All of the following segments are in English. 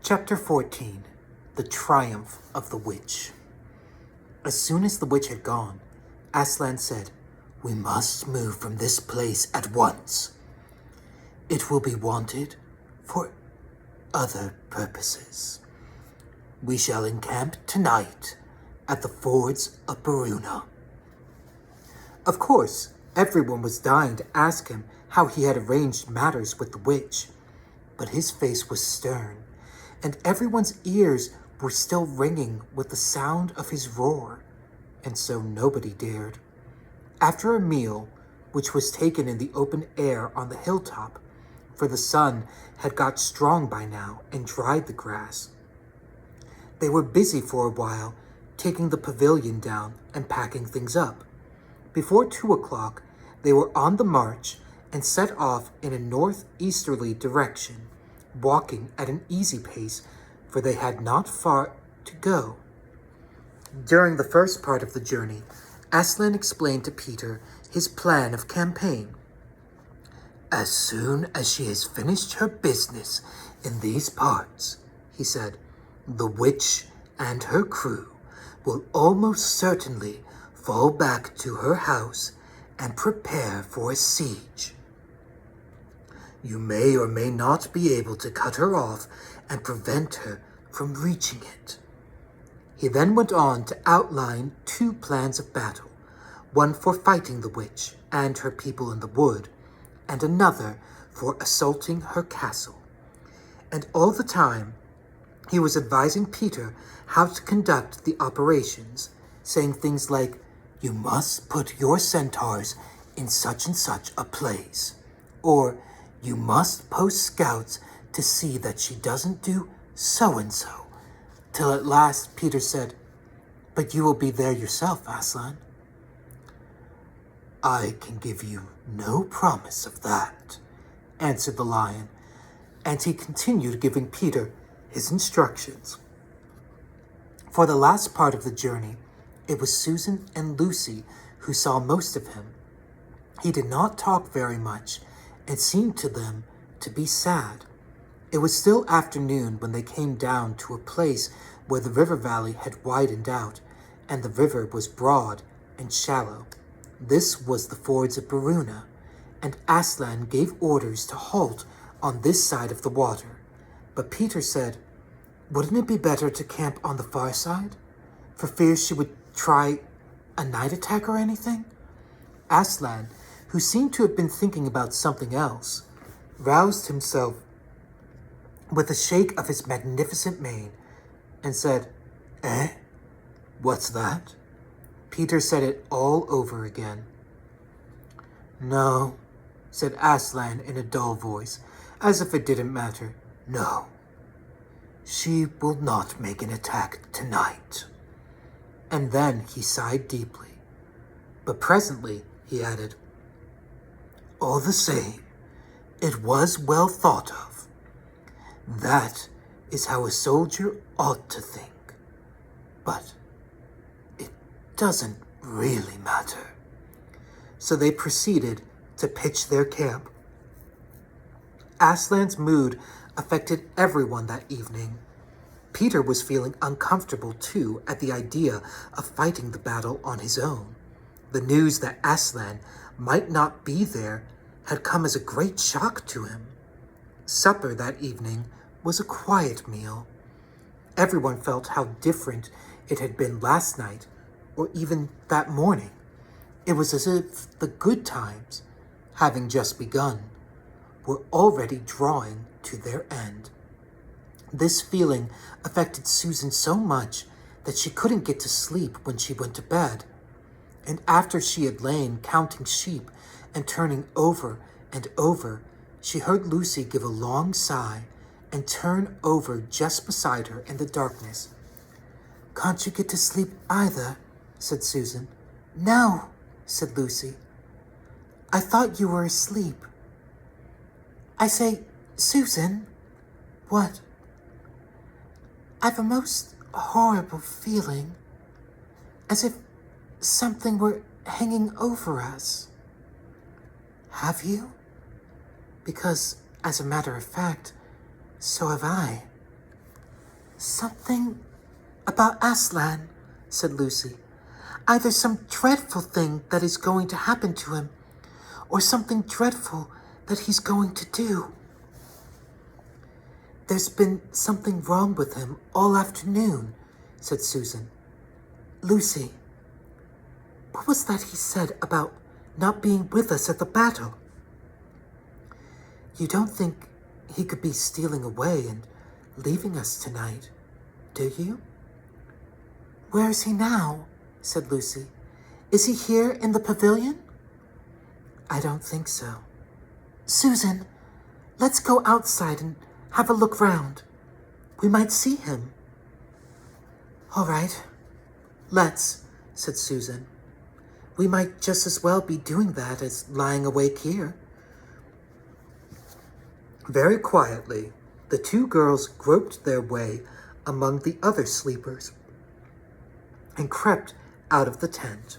Chapter 14. The Triumph of the Witch. As soon as the witch had gone, Aslan said, "We must move from this place at once. It will be wanted for other purposes. We shall encamp tonight at the fords of Baruna." Of course, everyone was dying to ask him how he had arranged matters with the witch, but his face was stern, and everyone's ears were still ringing with the sound of his roar, and so nobody dared. After a meal, which was taken in the open air on the hilltop, for the sun had got strong by now and dried the grass, they were busy for a while, taking the pavilion down and packing things up. Before 2 o'clock, they were on the march and set off in a northeasterly direction, walking at an easy pace, for they had not far to go. During the first part of the journey, Aslan explained to Peter his plan of campaign. "As soon as she has finished her business in these parts," he said, "the witch and her crew will almost certainly fall back to her house and prepare for a siege. You may or may not be able to cut her off and prevent her from reaching it." He then went on to outline 2 plans of battle, one for fighting the witch and her people in the wood, and another for assaulting her castle. And all the time, he was advising Peter how to conduct the operations, saying things like, "You must put your centaurs in such and such a place," or "You must post scouts to see that she doesn't do so-and-so," till at last Peter said, "But you will be there yourself, Aslan." "I can give you no promise of that," answered the lion, and he continued giving Peter his instructions. For the last part of the journey, it was Susan and Lucy who saw most of him. He did not talk very much, and seemed to them to be sad. It was still afternoon when they came down to a place where the river valley had widened out, and the river was broad and shallow. This was the fords of Baruna, and Aslan gave orders to halt on this side of the water. But Peter said, "Wouldn't it be better to camp on the far side, for fear she would try a night attack or anything?" Aslan, who seemed to have been thinking about something else, roused himself with a shake of his magnificent mane and said, "Eh? What's that?" Peter said it all over again. "No," said Aslan in a dull voice, as if it didn't matter. "No, she will not make an attack tonight." And then he sighed deeply. But presently he added, "All the same, it was well thought of. That is how a soldier ought to think. But it doesn't really matter." So they proceeded to pitch their camp. Aslan's mood affected everyone that evening. Peter was feeling uncomfortable too at the idea of fighting the battle on his own. The news that Aslan might not be there had come as a great shock to him. Supper that evening was a quiet meal. Everyone felt how different it had been last night, or even that morning. It was as if the good times, having just begun, were already drawing to their end. This feeling affected Susan so much that she couldn't get to sleep when she went to bed. And after she had lain counting sheep and turning over and over, she heard Lucy give a long sigh and turn over just beside her in the darkness. "Can't you get to sleep either?" said Susan. "No," said Lucy. "I thought you were asleep." "I say, Susan." "What?" "I've a most horrible feeling, as if something were hanging over us." "Have you?" "Because, as a matter of fact, so have I." Something about Aslan, said Lucy. Either some dreadful thing that is going to happen to him, or something dreadful that he's going to do. There's been something wrong with him all afternoon, said Susan. Lucy, what was that he said about not being with us at the battle? You don't think he could be stealing away and leaving us tonight, do you? Where is he now? Said Lucy. Is he here in the pavilion? I don't think so. Susan, let's go outside and have a look round. We might see him. All right, let's, said Susan. We might just as well be doing that as lying awake here. Very quietly, the two girls groped their way among the other sleepers and crept out of the tent.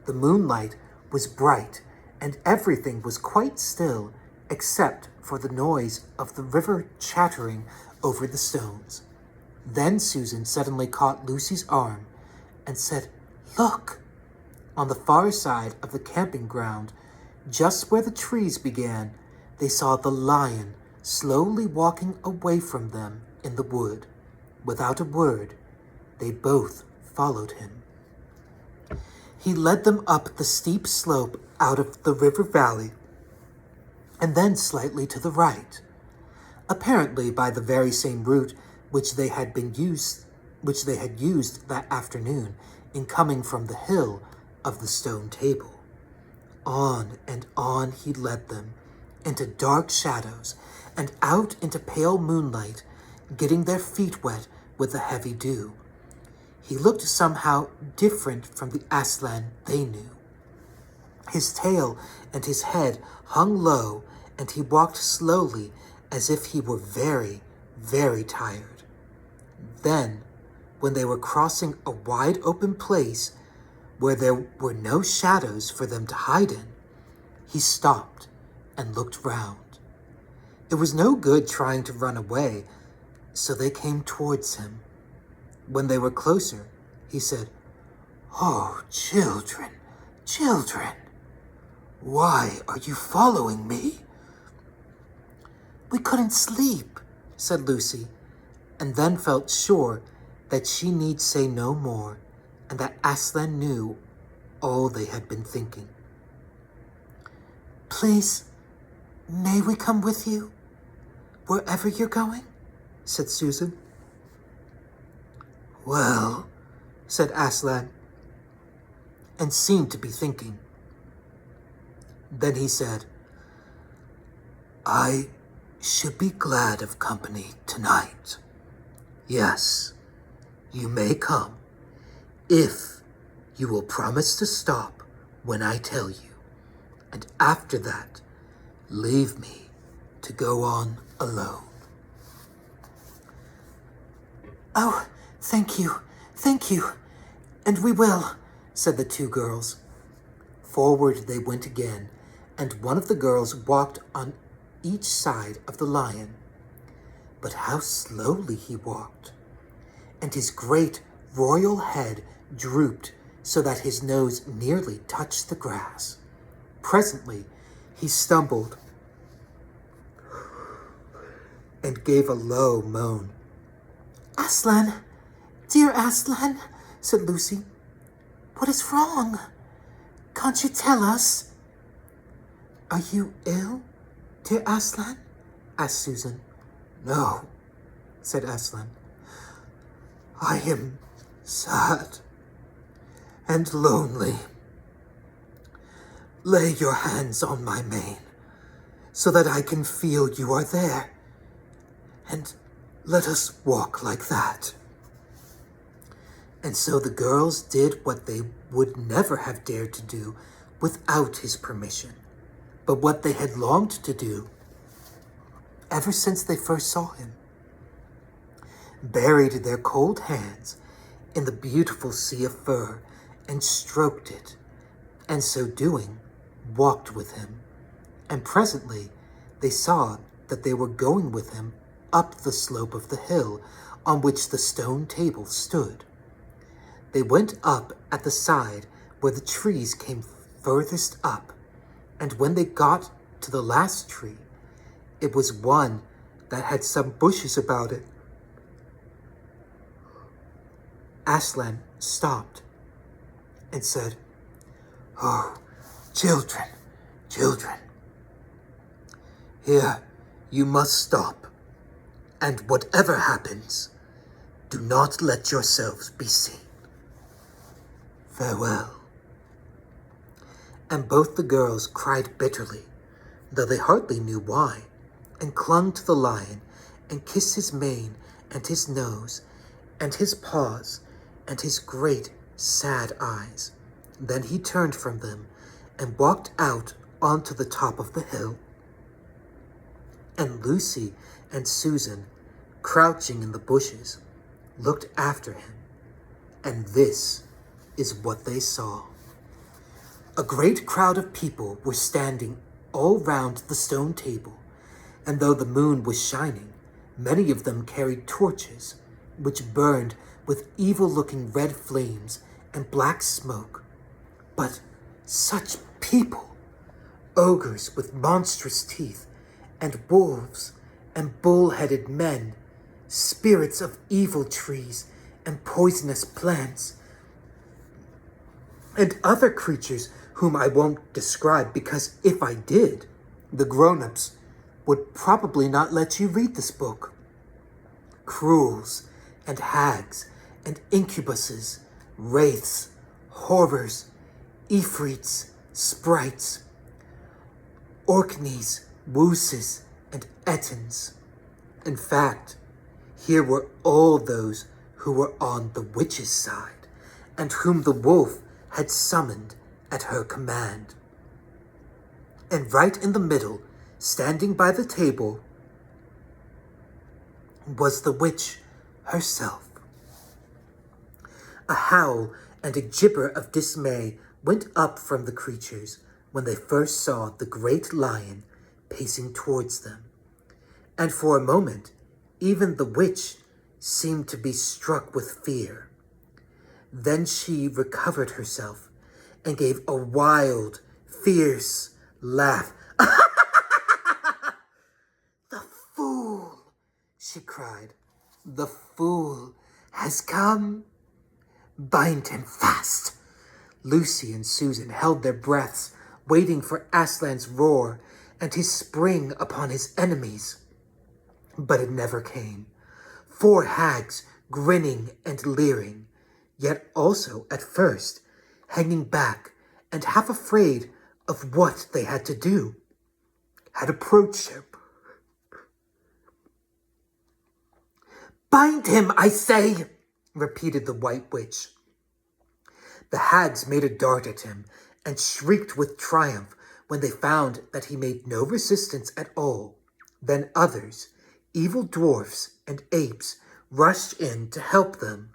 The moonlight was bright, and everything was quite still except for the noise of the river chattering over the stones. Then Susan suddenly caught Lucy's arm and said, Look! On the far side of the camping ground, just where the trees began, they saw the lion slowly walking away from them in the wood. Without a word, they both followed him. He led them up the steep slope out of the river valley, and then slightly to the right, apparently by the very same route which they had used that afternoon in coming from the hill of the stone table. On and on he led them, into dark shadows, and out into pale moonlight, getting their feet wet with the heavy dew. He looked somehow different from the Aslan they knew. His tail and his head hung low, and he walked slowly as if he were very, very tired. Then, when they were crossing a wide open place where there were no shadows for them to hide in, he stopped and looked round. It was no good trying to run away, so they came towards him. When they were closer, he said, Oh, children, children, why are you following me? We couldn't sleep, said Lucy, and then felt sure that she need say no more, and that Aslan knew all they had been thinking. Please, may we come with you, wherever you're going? Said Susan. Well, said Aslan, and seemed to be thinking. Then he said, I should be glad of company tonight. Yes, you may come, if you will promise to stop when I tell you, and after that, leave me to go on alone. Oh, thank you, and we will, said the two girls. Forward they went again, and one of the girls walked on each side of the lion. But how slowly he walked, and his great royal head drooped so that his nose nearly touched the grass. Presently he stumbled and gave a low moan. Aslan, dear Aslan, said Lucy, what is wrong? Can't you tell us? Are you ill, dear Aslan? asked Susan. No, said Aslan. I am sad and lonely. Lay your hands on my mane so that I can feel you are there, and let us walk like that. And so the girls did what they would never have dared to do without his permission, but what they had longed to do ever since they first saw him. Buried their cold hands in the beautiful sea of fur and stroked it, and so doing, walked with him. And presently they saw that they were going with him up the slope of the hill on which the stone table stood. They went up at the side where the trees came furthest up, and when they got to the last tree, it was one that had some bushes about it. Aslan stopped and said, "Oh, children, children, here you must stop, and whatever happens, do not let yourselves be seen. Farewell." And both the girls cried bitterly, though they hardly knew why, and clung to the lion, and kissed his mane, and his nose, and his paws, and his great, sad eyes. Then he turned from them, and walked out onto the top of the hill. And Lucy and Susan, crouching in the bushes, looked after him, and this is what they saw. A great crowd of people were standing all round the stone table, and though the moon was shining, many of them carried torches, which burned with evil-looking red flames and black smoke. But such people! Ogres with monstrous teeth, and wolves, and bull-headed men, spirits of evil trees and poisonous plants, and other creatures whom I won't describe, because if I did, the grown-ups would probably not let you read this book. Cruels and hags and incubuses, wraiths, horrors, ifrits, sprites, orkneys, wooses, and ettins. In fact, here were all those who were on the witch's side, and whom the wolf had summoned at her command. And right in the middle, standing by the table, was the witch herself. A howl and a gibber of dismay went up from the creatures when they first saw the great lion pacing towards them. And for a moment, even the witch seemed to be struck with fear. Then she recovered herself and gave a wild, fierce laugh. "The fool!" she cried. "The fool has come. Bind him fast." Lucy and Susan held their breaths, waiting for Aslan's roar and his spring upon his enemies. But it never came. 4 hags, grinning and leering, yet also, at first, hanging back and half afraid of what they had to do, had approached him. "Bind him, I say," repeated the White Witch. The hags made a dart at him and shrieked with triumph when they found that he made no resistance at all. Then others, evil dwarfs and apes, rushed in to help them,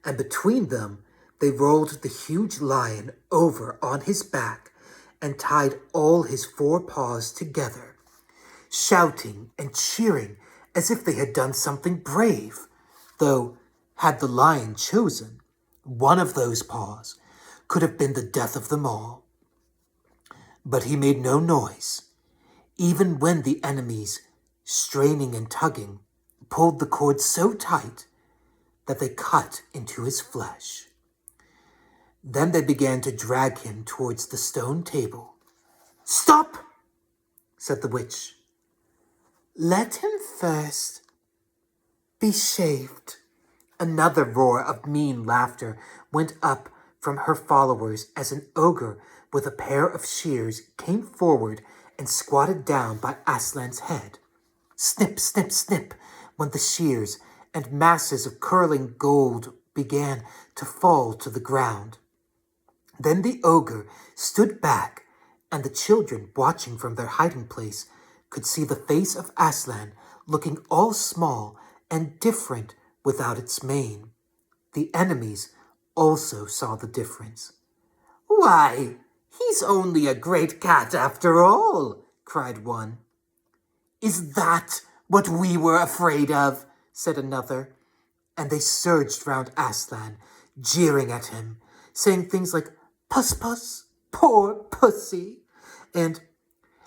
and between them they rolled the huge lion over on his back and tied all his 4 paws together, shouting and cheering as if they had done something brave, though, had the lion chosen, one of those paws could have been the death of them all. But he made no noise, even when the enemies, straining and tugging, pulled the cord so tight that they cut into his flesh. Then they began to drag him towards the stone table. "Stop!" said the witch. "Let him first be shaved." Another roar of mean laughter went up from her followers as an ogre with a pair of shears came forward and squatted down by Aslan's head. Snip, snip, snip went the shears, and masses of curling gold began to fall to the ground. Then the ogre stood back, and the children, watching from their hiding place, could see the face of Aslan looking all small and different without its mane. The enemies also saw the difference. "Why, he's only a great cat after all," cried one. "Is that what we were afraid of, said another, and they surged round Aslan, jeering at him, saying things like, "Puss, puss, poor pussy," and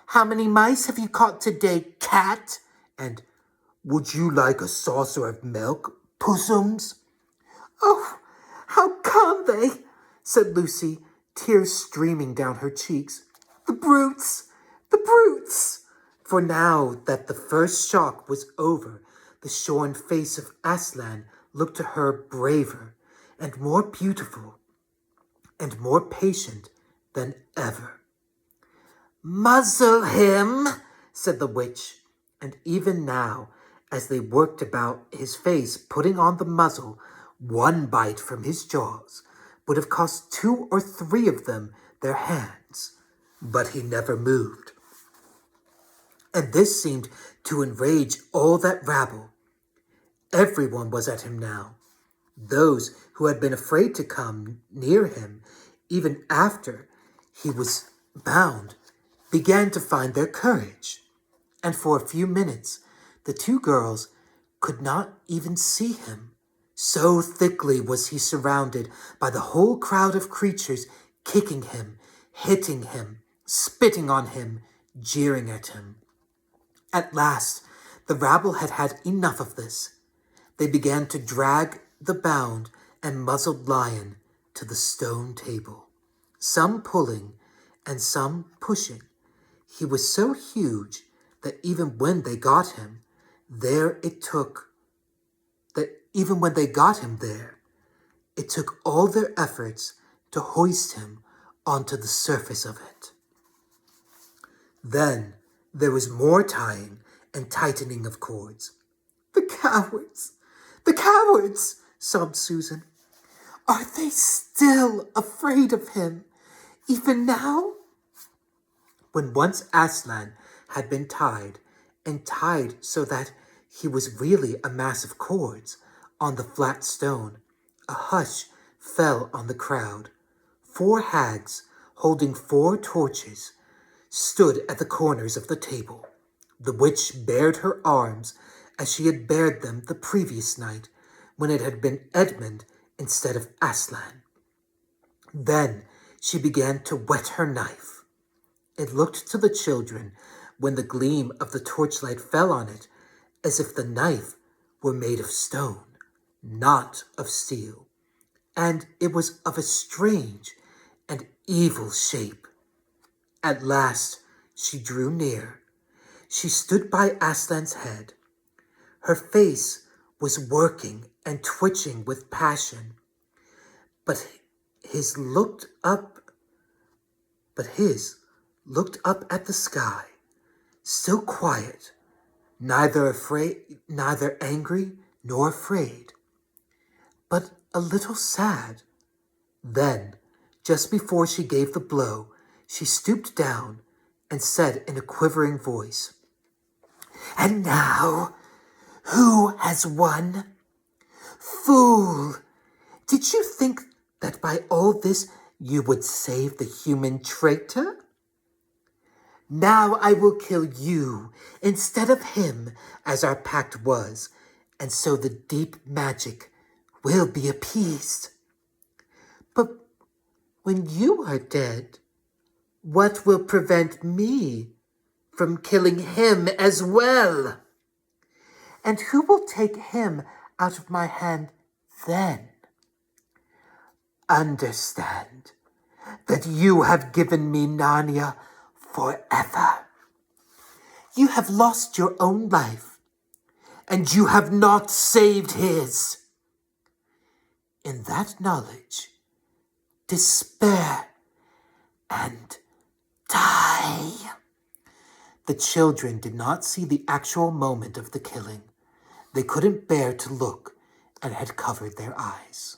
"How many mice have you caught today, cat?" and "Would you like a saucer of milk, pussums?" "Oh, how can they?" said Lucy, tears streaming down her cheeks. "The brutes! The brutes!" For now that the first shock was over, the shorn face of Aslan looked to her braver and more beautiful and more patient than ever. "Muzzle him," said the witch, and even now, as they worked about his face, putting on the muzzle, one bite from his jaws would have cost 2 or 3 of them their hands, but he never moved. And this seemed to enrage all that rabble. Everyone was at him now. Those who had been afraid to come near him, even after he was bound, began to find their courage. And for a few minutes, the 2 girls could not even see him. So thickly was he surrounded by the whole crowd of creatures, kicking him, hitting him, spitting on him, jeering at him. At last, the rabble had had enough of this. They began to drag the bound and muzzled lion to the stone table, some pulling and some pushing. He was so huge that even when they got him there, it took all their efforts to hoist him onto the surface of it. Then there was more tying and tightening of cords. "The cowards! The cowards!" sobbed Susan. "Are they still afraid of him, even now?" When once Aslan had been tied, and tied so that he was really a mass of cords on the flat stone, a hush fell on the crowd. 4 hags, holding 4 torches, stood at the corners of the table. The witch bared her arms as she had bared them the previous night, when it had been Edmund instead of Aslan. Then she began to whet her knife. It looked to the children, when the gleam of the torchlight fell on it, as if the knife were made of stone, not of steel, and it was of a strange and evil shape. At last she drew near. She stood by Aslan's head. Her face was working and twitching with passion, but his looked up at the sky, still quiet, neither angry nor afraid, but a little sad. Then, just before she gave the blow, she stooped down and said in a quivering voice, "And now, who has won? Fool! Did you think that by all this you would save the human traitor? Now I will kill you instead of him, as our pact was, and so the deep magic will be appeased. But when you are dead, what will prevent me from killing him as well? And who will take him out of my hand then? Understand that you have given me Narnia forever. You have lost your own life, and you have not saved his. In that knowledge, despair and die." The children did not see the actual moment of the killing. They couldn't bear to look and had covered their eyes.